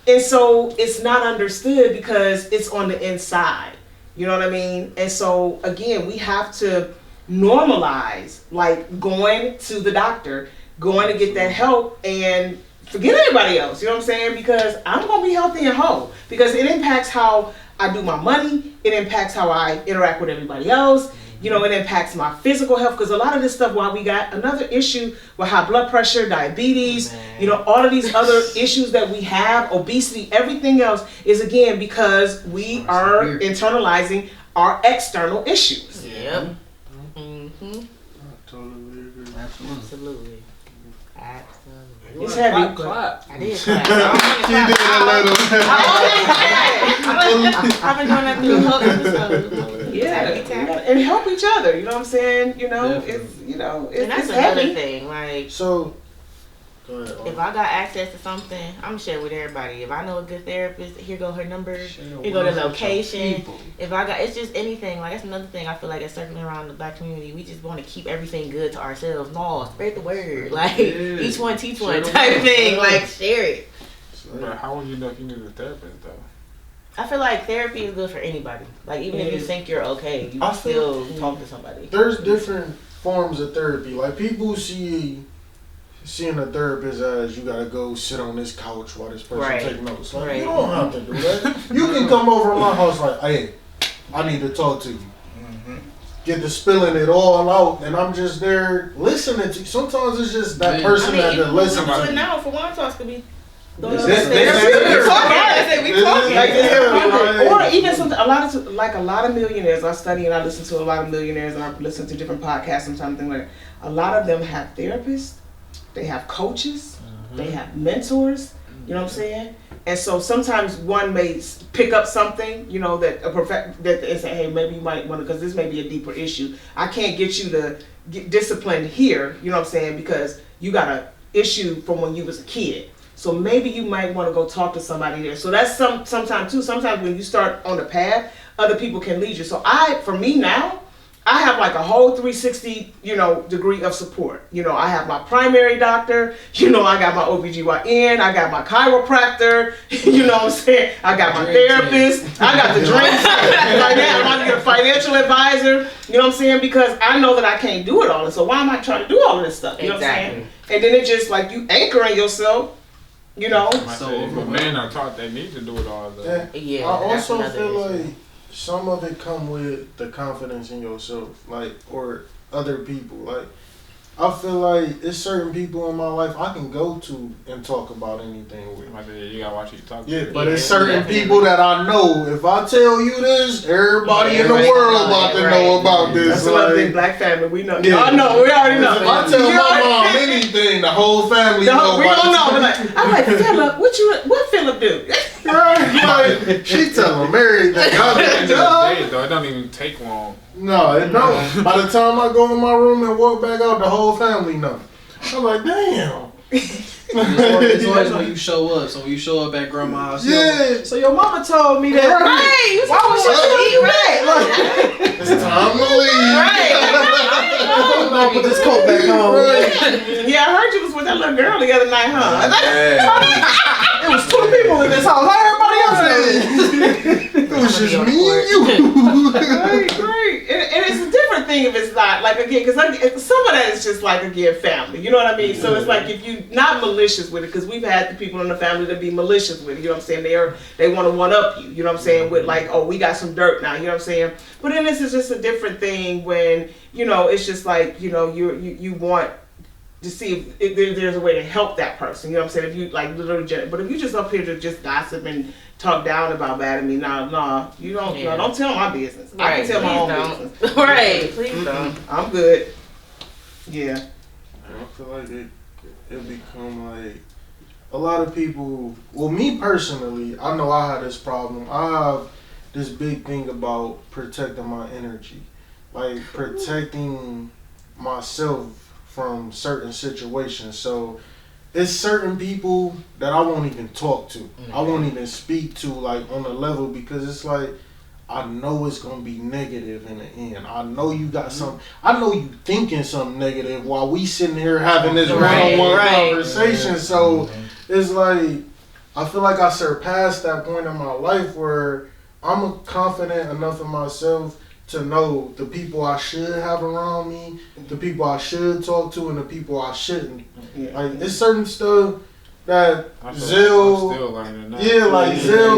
And so it's not understood because it's on the inside. You know what I mean? And so again, we have to normalize like going to the doctor, going to get that help, and forget everybody else. You know what I'm saying? Because I'm gonna be healthy and whole. Because it impacts how I do my money. It impacts how I interact with everybody else. You know, it impacts my physical health, because a lot of this stuff, while we got another issue with high blood pressure, diabetes, you know, all of these other issues that we have, obesity, everything else is again because we are internalizing our external issues. Yep. Mm-hmm. I totally agree. Absolutely. It's heavy, but Clap. I did clap. She did a little. I've been doing that through the whole episode. yeah, and help each other. You know what I'm saying? You know, it's, you know, And that's it's another heavy. thing. Like, So, go ahead. if I got access to something, I'm gonna share it with everybody. If I know a good therapist, here go her number. Here go the location. If I got, it's just anything. Like, that's another thing I feel like it's circling around the Black community. We just want to keep everything good to ourselves. No, spread the word. Like, each one teach one type thing. Like, share it. But how would you know if you need a therapist though? I feel like therapy is good for anybody. Like, even if you think you're okay, you I can feel- still talk to somebody. There's different forms of therapy. Like, people seeing a therapist as you gotta go sit on this couch while this person Right. take notes. Like, Right. you don't have to do that. You can come over to my house like, hey, I need to talk to you. Get to spilling it all out, and I'm just there listening to you. Sometimes it's just that Yeah. person I mean, that even listen do to it you. now for one talks could be. This- We talking. I said we talking. Like, Yeah. or even something. A lot of millionaires. I study and I listen to a lot of millionaires, and I listen to different podcasts and something like that. A lot of them have therapists. They have coaches. They have mentors. You know what I'm saying? And so sometimes one may pick up something, you know, that and say, hey, maybe you might want to, because this may be a deeper issue. I can't get you to get disciplined here. You know what I'm saying? Because you got an issue from when you was a kid. So maybe you might want to go talk to somebody there. So that's sometimes too. Sometimes when you start on the path, other people can lead you. So for me now, I have like a whole 360, you know, degree of support. You know, I have my primary doctor, you know, I got my OBGYN, I got my chiropractor, you know what I'm saying? I got my therapist, I got the drinks. Right now, I'm about to get a financial advisor, you know what I'm saying? Because I know that I can't do it all. And so why am I trying to do all of this stuff? You know what I'm saying? And then it just like you anchoring yourself, you know. So if a man are taught they need to do it all though. Yeah, I that's also another feel issue. like some of it come with the confidence in yourself, like, or other people. Like, I feel like it's certain people in my life I can go to and talk about anything with. Like, you gotta watch who you talk Yeah, to. but it's Yeah, certain definitely. people that I know. If I tell you this, everybody in the everybody world know about it, to know about this. That's another thing, Like, Black family. We know. Yeah. Y'all know. We already know. if I tell my mom anything, the whole family know. We about don't it. know. We're like, I'm like, Philip, what Philip do? Right, like, she tell them everything. At the end of I'm the day, though, it don't even take long. No, it don't. By the time I go in my room and walk back out, the whole family know. I'm like, damn. It's always when you show up. So when you show up at grandma's house, Yeah. so your mama told me that. Right. Why would she eat right? It's time to leave. I'm gonna put this coat back on. Right. Yeah, I heard you was with that little girl the other night, huh? It was 2 people in this house. How everybody It was just me and you. Right. And it's a different thing if it's not like again, because some of that is just like again family. You know what I mean? So it's like if you not malicious with it, because we've had the people in the family that be malicious with it. You know what I'm saying? They want to one up you. You know what I'm saying? With like, oh, we got some dirt now. You know what I'm saying? But then this is just a different thing when it's just like you want to see if there's a way to help that person. You know what I'm saying? If you like literally, but if you just up here to just gossip and talk down about bad at me, nah, you don't. Yeah. Don't tell my business. Right. I can tell my own business. Right. Please don't. I'm good. Yeah. I feel like it become like a lot of people. Well, me personally, I know I had this problem. I have this big thing about protecting my energy, like protecting myself from certain situations. So it's certain people that I won't even talk to. I won't even speak to like on the level, because it's like I know it's gonna be negative in the end. I know you got some. I know you thinking something negative while we sitting here having this one-on-one conversation. So it's like I feel like I surpassed that point in my life where I'm confident enough in myself to know the people I should have around me, the people I should talk to, and the people I shouldn't. Like, there's certain stuff that Zill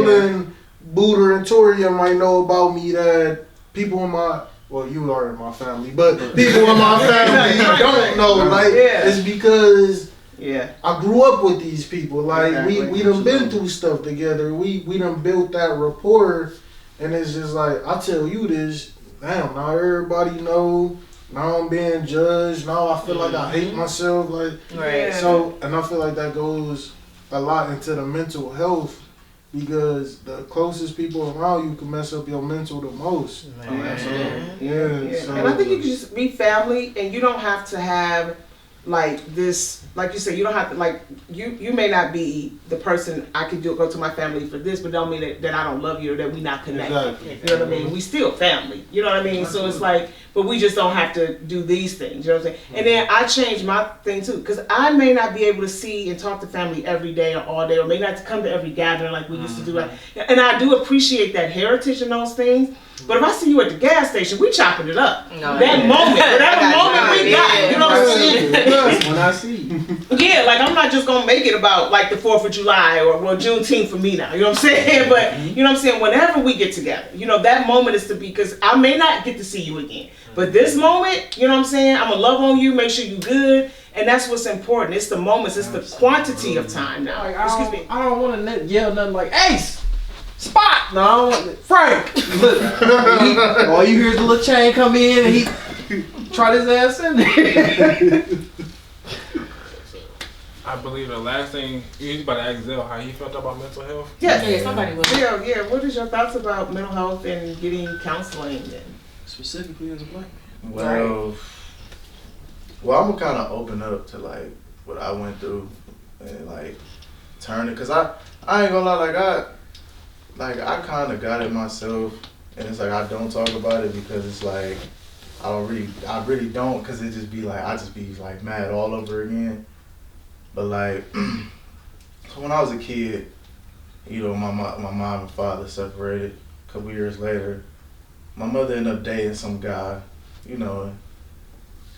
and Buddha and Toria might know about me that people in my, well, you are in my family, but people in my family don't know. Like, it's because I grew up with these people. Like, we done been through stuff together. We done built that rapport, and it's just like, I tell you this, damn, now everybody know. Now I'm being judged. Now I feel like I hate myself. Like, so, and I feel like that goes a lot into the mental health, because the closest people around you can mess up your mental the most. Absolutely. Yeah. So, and I think you can just be family, and you don't have to have like this, like you said, you don't have to, like, you may not be the person I could go to my family for this, but don't mean that I don't love you or that we not connected. Exactly. You know what I mean? We still family. You know what I mean? So it's like, but we just don't have to do these things. You know what I'm saying? And then I changed my thing too, because I may not be able to see and talk to family every day or all day, or may not come to every gathering like we used to do. And I do appreciate that heritage and those things. But if I see you at the gas station, we chopping it up. That moment we got, you know what I'm saying? When I see you. Yeah, like I'm not just gonna make it about like the 4th of July or Juneteenth for me now. You know what I'm saying? But you know what I'm saying? Whenever we get together, that moment is to be, because I may not get to see you again. But this moment, you know what I'm saying? I'm gonna love on you, make sure you good. And that's what's important. It's the moments, it's the quantity of time now. Like, excuse me. I don't want to yell nothing like, Ace! Spot! No, I don't want it. Frank! Look, all you hear is the little chain come in and he tried his ass in there. I believe the last thing, you was about to ask Zell how he felt about mental health. Yeah, somebody was. Yeah. What is your thoughts about mental health and getting counseling? And specifically as a black man? Well, I'm gonna kind of open up to like what I went through and like turn it, cause I ain't gonna lie, I kind of got it myself, and it's like I don't talk about it because it's like I really don't, cause it just be like I just be like mad all over again. But like, so when I was a kid, my mom and father separated. A couple years later, my mother ended up dating some guy, I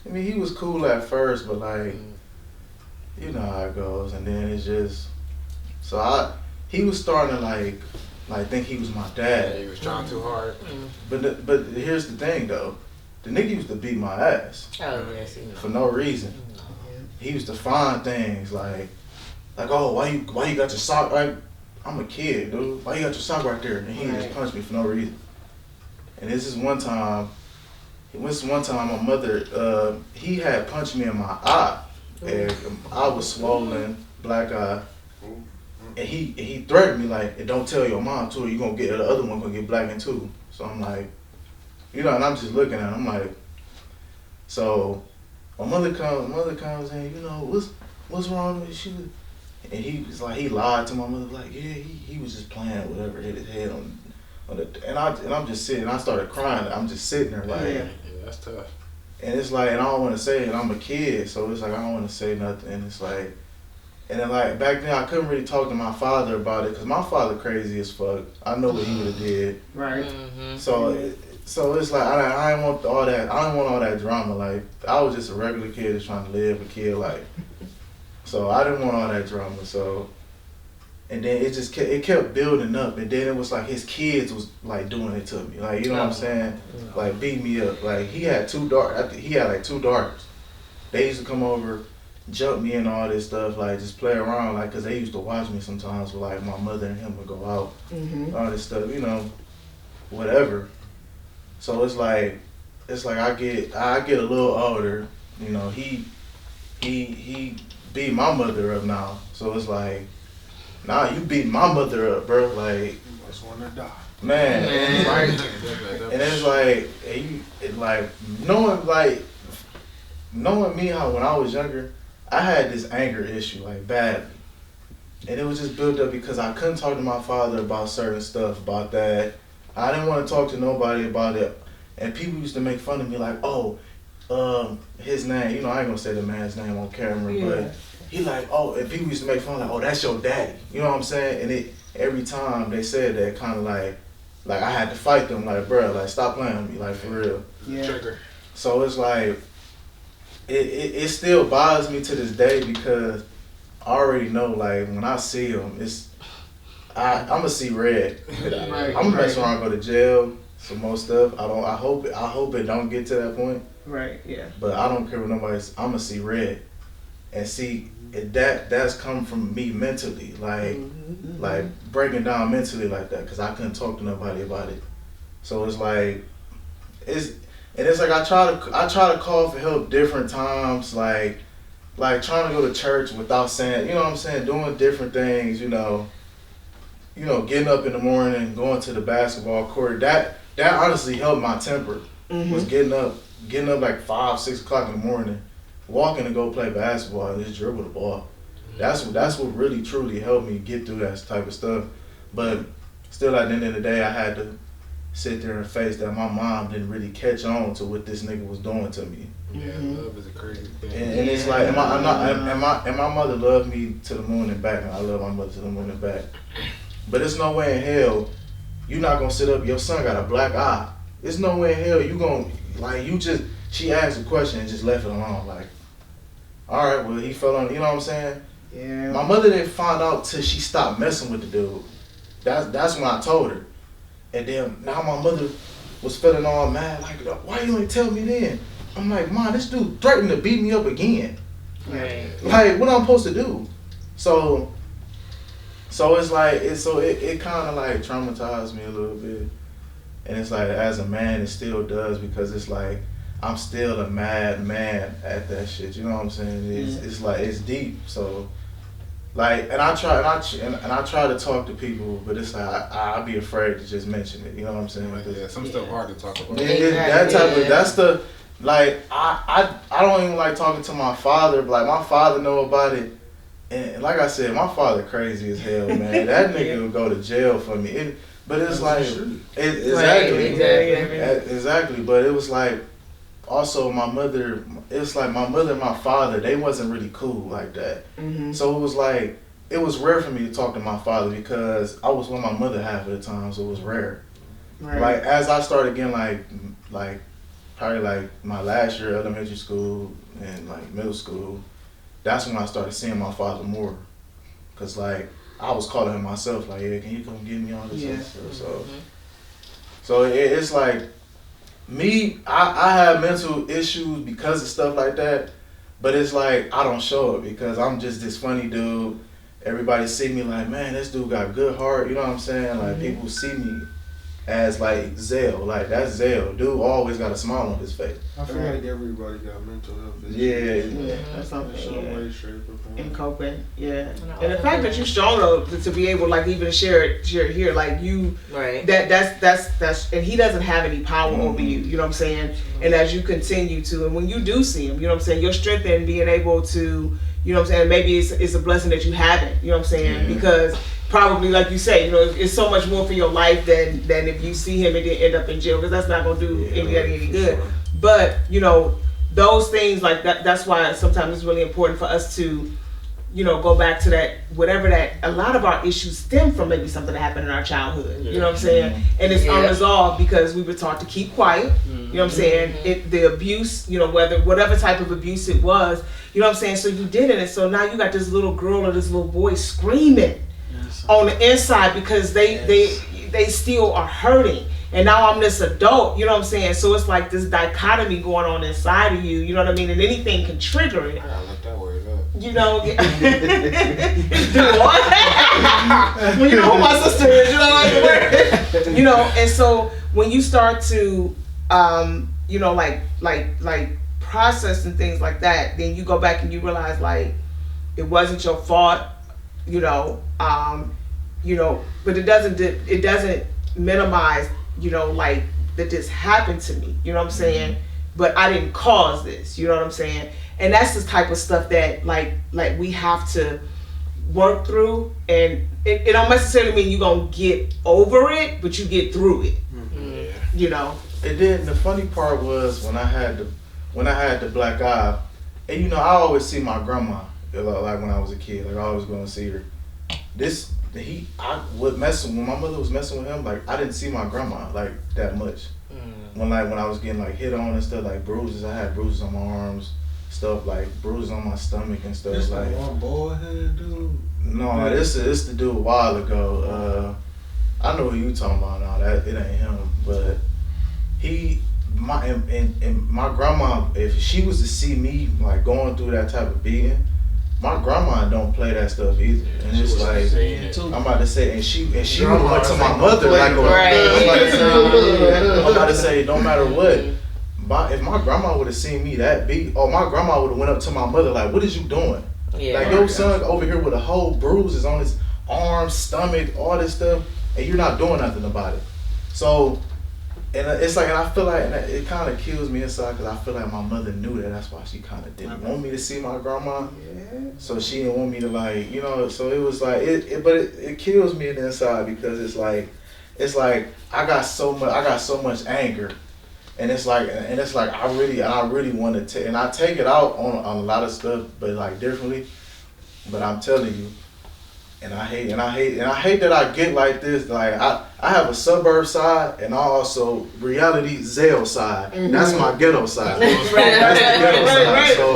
mean, he was cool at first, but like, you know how it goes. And then it's just, he was starting to like think he was my dad. Yeah, he was trying too hard. But here's the thing though, the nigga used to beat my ass. Oh yes, for no reason. He used to find things like, oh, why you got your sock? Like, I'm a kid, dude. Why you got your sock right there? And he just punched me for no reason. And this is one time, my mother, he had punched me in my eye, and I was swollen, black eye, and he threatened me like, don't tell your mom too, or you gonna get the other one gonna get blackened too. So I'm like, and I'm just looking at him, I'm like, so my mother comes in, what's wrong with you? And he was like, he lied to my mother, like, yeah, he was just playing whatever, hit his head on the, and I'm just sitting, I started crying, I'm just sitting there like, yeah, that's tough. And it's like, and I don't want to say it, I'm a kid, so it's like, I don't want to say nothing, and it's like, And then like back then I couldn't really talk to my father about it because my father crazy as fuck. I know what he would have did. Right. So it's like I didn't want all that. I didn't want all that drama. Like I was just a regular kid just trying to live a kid life. So I didn't want all that drama. So and then it kept building up. And then it was like his kids was like doing it to me. Like you know what I'm saying? Like beat me up. Like he had like 2 daughters. They used to come over, jump me and all this stuff, like just play around, like, cause they used to watch me sometimes with like my mother and him would go out, all this stuff, you know, whatever. So it's like I get a little older, you know, he beat my mother up now. So it's like, nah, you beat my mother up, bro. Like, You must want to die. man. And it's like, knowing me how when I was younger, I had this anger issue, like badly. And it was just built up because I couldn't talk to my father about certain stuff, about that. I didn't want to talk to nobody about it. And people used to make fun of me like, his name, you know, I ain't gonna say the man's name on camera, but he like, and people used to make fun like, that's your daddy. You know what I'm saying? And every time they said that, kind of like I had to fight them, like, bro, like, stop playing with me, like, for real. Yeah. Trigger. So it's like, it still bothers me to this day because I already know, like, when I see him, I'm gonna see red. I'm gonna mess around and go to jail, some more stuff. I hope it don't get to that point. Right, yeah. But I don't care what nobody's, I'm gonna see red. And see, that's come from me mentally, like breaking down mentally like that, because I couldn't talk to nobody about it. So it's like, it's like I try to call for help different times, like trying to go to church without saying, you know what I'm saying, doing different things, you know, getting up in the morning, going to the basketball court. That honestly helped my temper. Was getting up like 5, 6 o'clock in the morning, walking to go play basketball and just dribble the ball. That's what really truly helped me get through that type of stuff. But still, at the end of the day, I had to sit there and face that my mom didn't really catch on to what this nigga was doing to me. Yeah, love is a crazy thing. And it's like, and my mother loved me to the moon and back, and I love my mother to the moon and back. But there's no way in hell you're not gonna sit up. Your son got a black eye. There's no way in hell you gonna she asked a question and just left it alone. Like, all right, well, he fell on. You know what I'm saying? Yeah. My mother didn't find out till she stopped messing with the dude. That's when I told her. And then now my mother was feeling all mad, like, why you ain't tell me then? I'm like, Mom, this dude threatened to beat me up again. Right. Like, what I'm supposed to do? So it's like, it kind of like traumatized me a little bit. And it's like, as a man, it still does, because it's like, I'm still a mad man at that shit. You know what I'm saying? It's like, it's deep. So, like, and I try to talk to people, but it's like I be afraid to just mention it. You know what I'm saying? Yeah, some stuff hard to talk about. That's the, like, I don't even like talking to my father, but like, my father know about it. And like I said, my father crazy as hell, man. That nigga would go to jail for me. But it's like, exactly. But it was like, also my mother, it's like my mother and my father, they wasn't really cool like that. So it was like, it was rare for me to talk to my father because I was with my mother half of the time, so it was rare. Right. Like, as I started getting like probably like my last year of elementary school and like middle school, that's when I started seeing my father more. Cause like, I was calling him myself, like, yeah, can you come get me on this? So it's like, me, I have mental issues because of stuff like that, but it's like, I don't show it because I'm just this funny dude. Everybody see me like, man, this dude got a good heart, you know what I'm saying? Like, people see me as like Zell, like, that's Zell. Dude always got a smile on his face. I feel like everybody got mental health issues. Yeah. That's something. In some way, shape, or form. And coping, yeah. And the fact that you're strong to be able, like, even share it here, like, you, Right. That's, and he doesn't have any power over you, you know what I'm saying? And as you continue to, and when you do see him, you know what I'm saying, your strength in being able to, you know what I'm saying, maybe it's a blessing that you haven't, you know what I'm saying? Because probably, like you say, you know, it's so much more for your life than if you see him and then end up in jail, because that's not going to do anybody any good. Sure. But, you know, those things like that, that's why sometimes it's really important for us to go back to that, whatever that, a lot of our issues stem from maybe something that happened in our childhood. You know what I'm saying? And it's unresolved because we were taught to keep quiet. You know what I'm saying? The abuse, whatever type of abuse it was, you know what I'm saying? So you did it, and so now you got this little girl or this little boy screaming on the inside because they still are hurting. And now I'm this adult, you know what I'm saying? So it's like this dichotomy going on inside of you, you know what I mean? And anything can trigger it. I gotta look that word up. You know, when you know who my sister is, you know, and so when you start to, like process and things like that, then you go back and you realize like it wasn't your fault, but it doesn't minimize, like that this happened to me, you know what I'm saying? But I didn't cause this, you know what I'm saying? And that's the type of stuff that like we have to work through, and it don't necessarily mean you're gonna get over it, but you get through it. And then the funny part was when I had the black eye, and I always see my grandma, like when I was a kid, like I always going to see her. When my mother was messing with him, like I didn't see my grandma like that much. When I was getting like hit on and stuff, like bruises, I had bruises on my arms, stuff like bruises on my stomach and stuff. This like one bald head dude. No, this the dude a while ago. I know who you talking about now. That it ain't him, but my grandma, if she was to see me like going through that type of beating, my grandma don't play that stuff either. And it's like I'm about to say, and she went to my mother like I'm about to say, no matter what. If my grandma would have seen me that beat, or my grandma would have went up to my mother like, "What is you doing? Like your son over here with a whole bruises on his arm, stomach, all this stuff, and you're not doing nothing about it." So, and it's like, and I feel like, and it kind of kills me inside because I feel like my mother knew that. That's why she kind of didn't want me to see my grandma. So she didn't want me to like, So it was like but it kills me in the inside because it's like I got so much anger. And it's like I really want to and I take it out on a lot of stuff, but like differently. But I'm telling you, and I hate that I get like this. Like I have a suburb side and I also reality Zale side. That's my ghetto side. That's the ghetto side. So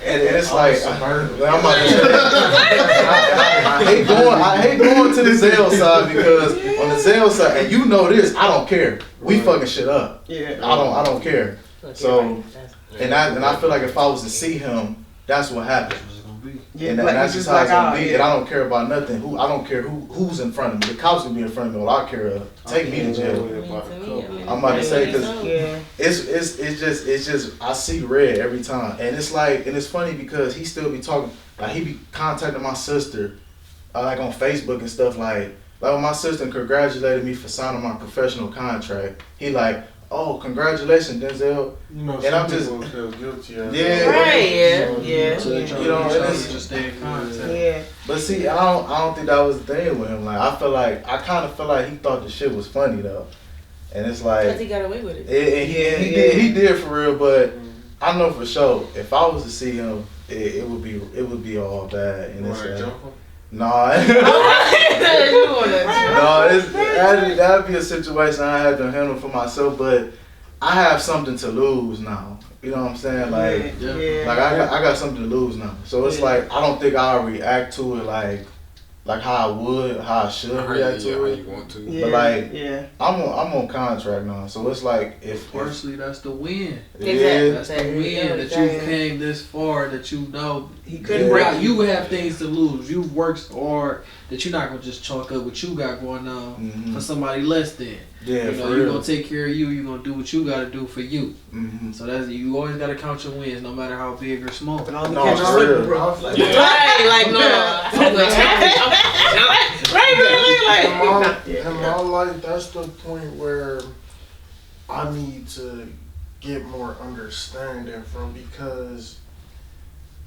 and it's like I'm about to say, I hate going to the Zale side because on the Zale side, and this, I don't care. We fucking shit up. Yeah. I don't care. So and I feel like if I was to see him, that's what happened. Yeah, and that's just how it's gonna be. And I don't care about nothing. I don't care who's in front of me. The cops can be in front of me. All I care of, take me to jail. I'm about to say because it's just I see red every time, and it's like, and it's funny because he still be talking. Like he be contacting my sister, like on Facebook and stuff. Like when my sister congratulated me for signing my professional contract, he like, "Oh, congratulations, Denzel." And I'm just guilty. But see, I don't think that was the thing with him. Like I kind of feel like he thought the shit was funny though, and it's like because he got away with it. He did for real. But I know for sure if I was to see him, it would be all bad. And it's that'd be a situation I had to handle for myself, but I have something to lose now. You know what I'm saying? Like, I got something to lose now. So it's like I don't think I'll react to it like how I should react to it. You want to. But I'm on contract now, so it's like firstly that's the win. Exactly. That's the win that you came this far, that he couldn't break you have things to lose. You've worked hard that you're not gonna just chalk up what you got going on for somebody less than. Yeah, you're gonna take care of you. You're gonna do what you gotta do for you. So that's you always gotta count your wins, no matter how big or small. In my life, that's the point where I need to get more understanding from, because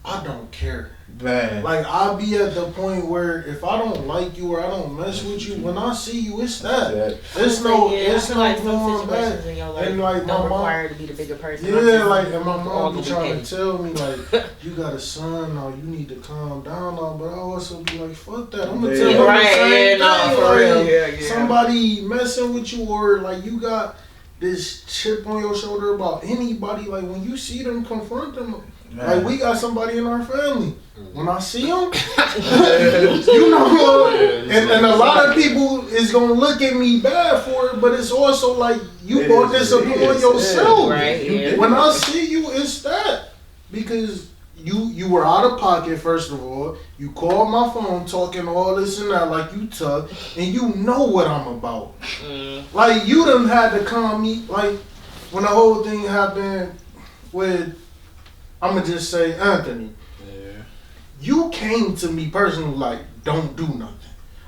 I don't care. Man. Like, I'll be at the point where if I don't like you or I don't mess with you, when I see you, it's that. It's no, yeah, it's I feel no like some going back. situations in your life And like my don't mom, require to be the bigger person. yeah, like, and my mom be All trying okay. to tell me like, you got a son now, you need to calm down now. But I also be like, fuck that. I'm gonna tell Yeah. them Right, the same yeah, thing. no, for like, real. Yeah. somebody messing with you or like you got this chip on your shoulder about anybody. Like when you see them, confront them. Like we got somebody in our family. When I see them, you know, and a lot of people is gonna look at me bad for it, but it's also like you brought this upon yourself. Right, yeah. When I see you, it's that because you were out of pocket. First of all, you called my phone talking all this and that like you took, and you know what I'm about. Like you done had to calm me. Like when the whole thing happened with, I'ma just say Anthony. You came to me personally like, don't do nothing.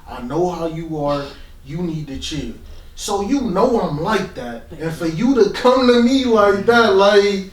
I know how you are. You need to chill. So you know I'm like that. And for you to come to me like that, like,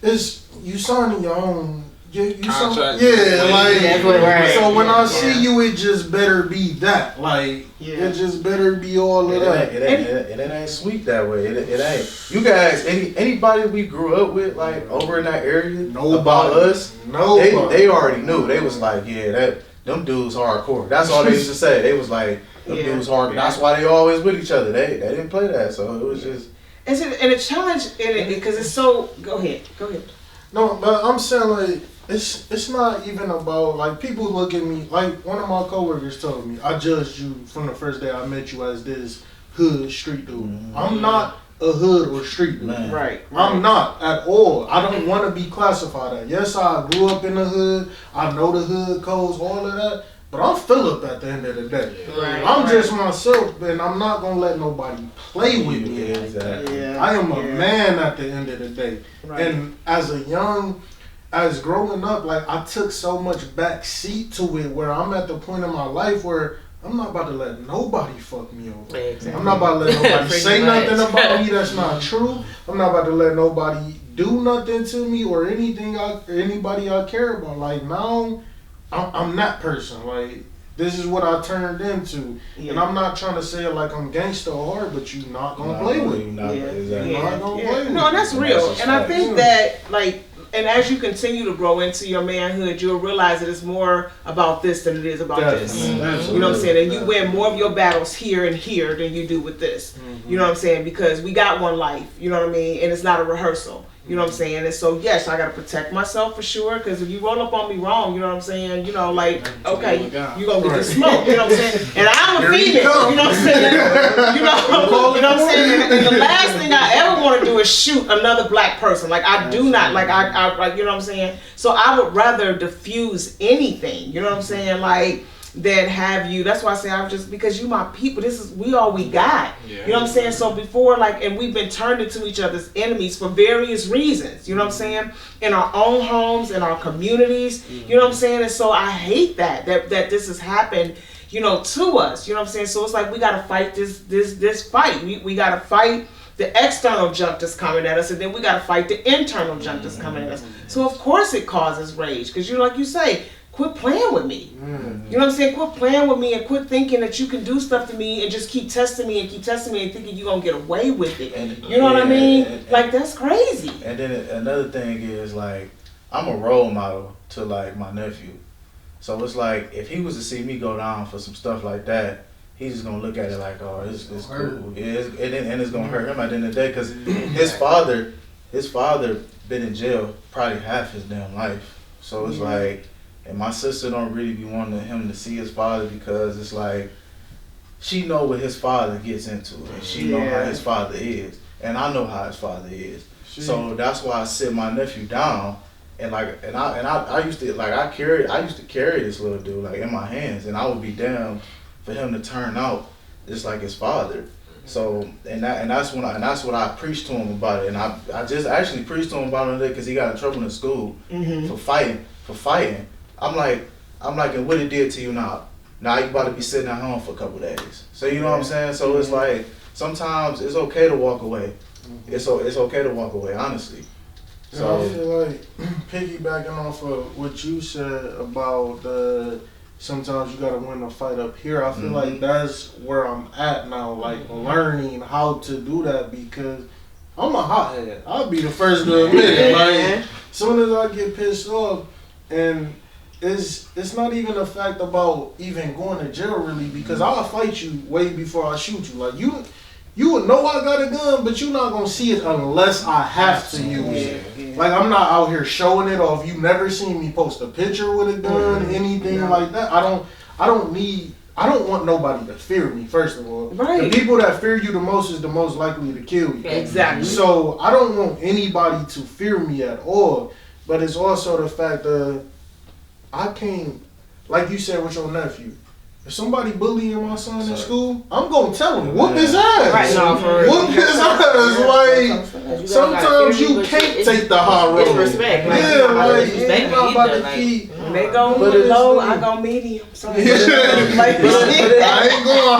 it's, you signing your own, you Contract. like, so when I Yeah. see you, it just better be that. Like, it just better be all of that. It ain't sweet that way. It ain't. You guys, anybody we grew up with, like over in that area, about us, they already knew. They was like, yeah, them dudes hardcore. That's all they used to say. They was like, them dudes hardcore. That's why they always with each other. They didn't play that, so it was just. And a challenge in it because it's so. Go ahead. No, but I'm saying like it's not even about like people look at me like one of my coworkers told me I judged you from the first day I met you as this hood street dude. Mm-hmm. I'm not a hood or street dude. Man. Right. I'm not at all. I don't want to be classified as. Yes, I grew up in the hood. I know the hood codes, all of that. But I'm Philip at the end of the day. Right. I'm just myself, and I'm not gonna let nobody play with me. Yeah, exactly. Yeah. I am a man at the end of the day. Right. And as growing up, like I took so much back seat to it where I'm at the point in my life where I'm not about to let nobody fuck me over. Exactly. I'm not about to let nobody Pretty say much. nothing about me that's not true. I'm not about to let nobody do nothing to me or anybody I care about. Like now, I'm that person. Like this is what I turned into, and I'm not trying to say it like I'm gangster or hard, but you not gonna play with me. Exactly. You're not gonna play with No, and that's And real. that's And I just think that like, and as you continue to grow into your manhood, you'll realize that it's more about this than it is about this. You know what I'm saying? And you win more of your battles here and here than you do with this. You know what I'm saying? Because we got one life. You know what I mean? And it's not a rehearsal. You know what I'm saying? And so, yes, I got to protect myself for sure. Because if you roll up on me wrong, you know what I'm saying? You know, like, okay, you're going to get the smoke. You know what I'm saying? And I'm a female. You know what I'm saying? You know what I'm saying? And the last thing I ever want to do is shoot another black person. Like, I do not. Like, I you know what I'm saying? So I would rather diffuse anything. You know what I'm saying? Like, than have you. That's why I say I'm just because you my people. We all we got. Yeah. You know what I'm saying? So before and we've been turned into each other's enemies for various reasons. You know what I'm saying? In our own homes, in our communities. You know what I'm saying? And so I hate that this has happened. You know, to us. You know what I'm saying? So it's like we gotta fight this fight. We gotta fight the external junk that's coming at us, and then we gotta fight the internal junk that's coming at us. So of course it causes rage because like you say. Quit playing with me. You know what I'm saying? Quit playing with me and quit thinking that you can do stuff to me and just keep testing me and thinking you're going to get away with it. You know what I mean? Like, that's crazy. And then another thing is, like, I'm a role model to, like, my nephew. So it's like, if he was to see me go down for some stuff like that, he's just going to look at it like, oh, it's cool. Yeah, and it's going to hurt him at the end of the day because his father been in jail probably half his damn life. So it's like... And my sister don't really be wanting him to see his father because it's like she know what his father gets into and she know how his father is and I know how his father is. So that's why I sit my nephew down and I used to carry this little dude like in my hands and I would be down for him to turn out just like his father. So that's what I preached to him about it and I just actually preached to him about it because he got in trouble in school for fighting. I'm like, and what it did to you now? Now you about to be sitting at home for a couple days. So you know what I'm saying? So it's like, sometimes it's okay to walk away. It's okay to walk away, honestly. So I feel like piggybacking off of what you said about sometimes you gotta win a fight up here. I feel like that's where I'm at now, like learning how to do that because I'm a hothead. I'll be the first to admit it. Like, soon as I get pissed off, and it's not even a fact about even going to jail really because I'll fight you way before I shoot you. Like you would know I got a gun, but you're not gonna see it unless I have to use it. Like I'm not out here showing it off. You never seen me post a picture with a gun, anything like that. I don't want nobody to fear me, first of all. Right. The people that fear you the most is the most likely to kill you. Exactly. So I don't want anybody to fear me at all. But it's also the fact that I can't, like you said with your nephew, if somebody bullying my son in school, I'm going to tell him, whoop his ass. Right, no, for real. Whoop his ass. Like, sometimes you can't take the high road. It's respect. Like, Yeah, like, respect you're not about to like, keep. When they go But it's low, like- I go medium. So I ain't going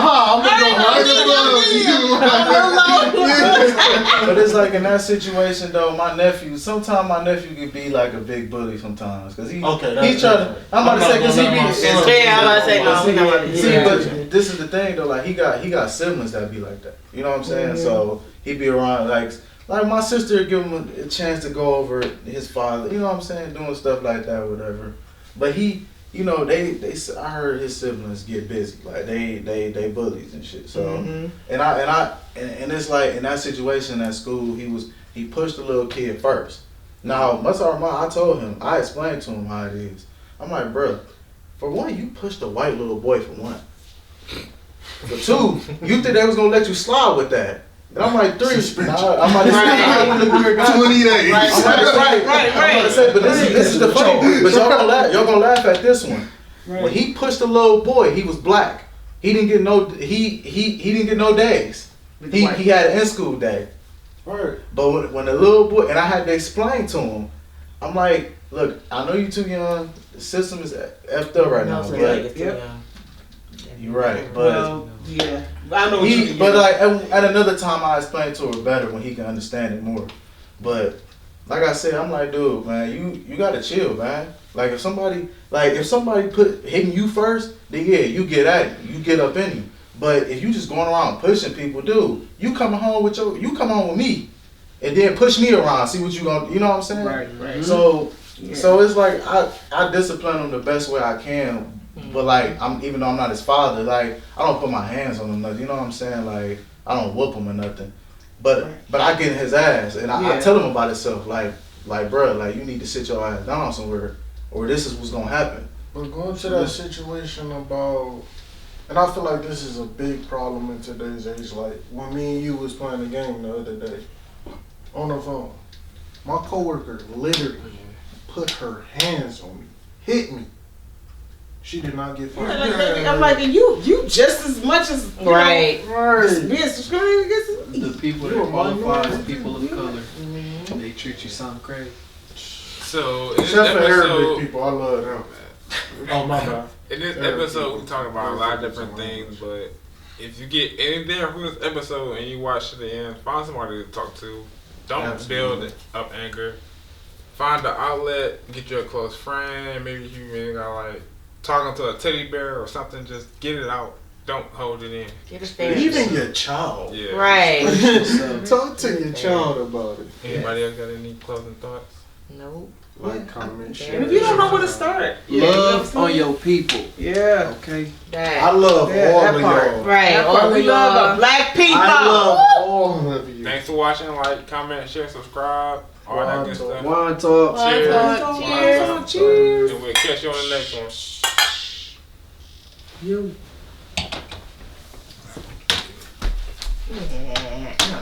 high. I'm going to go right. but it's like in that situation though, sometimes my nephew could be like a big bully sometimes because he trying to. I'm about to say because he be. Yeah, I'm about to say no. We're not about to do See, that. but this is the thing though. Like he got siblings that be like that. You know what I'm saying? So he be around like my sister give him a chance to go over his father. You know what I'm saying? Doing stuff like that, whatever. But he, you know, I heard his siblings get busy. Like they bullies and shit. So and it's like in that situation at school, he pushed the little kid first. Now, I told him, I explained to him how it is. I'm like, bro, for one, you pushed a white little boy for one. For two, you think they was gonna let you slide with that. And I'm like, three, I'm like, I want to be a guy. 20 days. Right. I'm gonna say, but this is the funny thing. But y'all gonna laugh at this one. Right. When he pushed the little boy, he was black. He didn't get no he didn't get no days. He had an in-school day. Right. But when the little boy, and I had to explain to him, I'm like, look, I know you too young. The system is effed up right now. But you're right. But yeah, I know. But like at another time, I explained to her better when he can understand it more. But like I said, I'm like, dude, man, you gotta chill, man. Like if somebody hitting you first, then yeah, you get at it, you get up in you. But if you just going around pushing people, dude, you come home with me, and then push me around, see what you gonna, you know what I'm saying? Right. So it's like I discipline him the best way I can. But like even though I'm not his father, like I don't put my hands on him, nothing. You know what I'm saying? Like I don't whoop him or nothing. But I get in his ass and I tell him about himself, like bro, like you need to sit your ass down somewhere, or this is what's gonna happen. But going to that situation about, and I feel like this is a big problem in today's age. Like when me and you was playing a game the other day on the phone, my coworker literally put her hands on me, hit me. She did not get fired. I'm like, you just as much as right. Being discriminated against me. The people that qualify as people of color, they treat you something crazy. So except for Arabic people, I love them. Oh my God. In this episode, we talk about a lot of different things, but if you get anything from this episode and you watch to the end, find somebody to talk to. Don't build up anger. Find an outlet. Get you a close friend. Maybe you really got like talking to a teddy bear or something. Just get it out. Don't hold it in. Get a stand. Even your child. Yeah. Right. Talk to your child about it. Anybody else got any closing thoughts? Nope. Like, comment, share. And if you don't know where to start, love on your people. Yeah. Okay. I love all of y'all. Right. All we of love y'all. the black people. I love all of you. Thanks for watching. Like, comment, share, subscribe. All that good stuff. Wine talk. Cheers. Cheers. And we'll catch you on the next one. You. Yeah.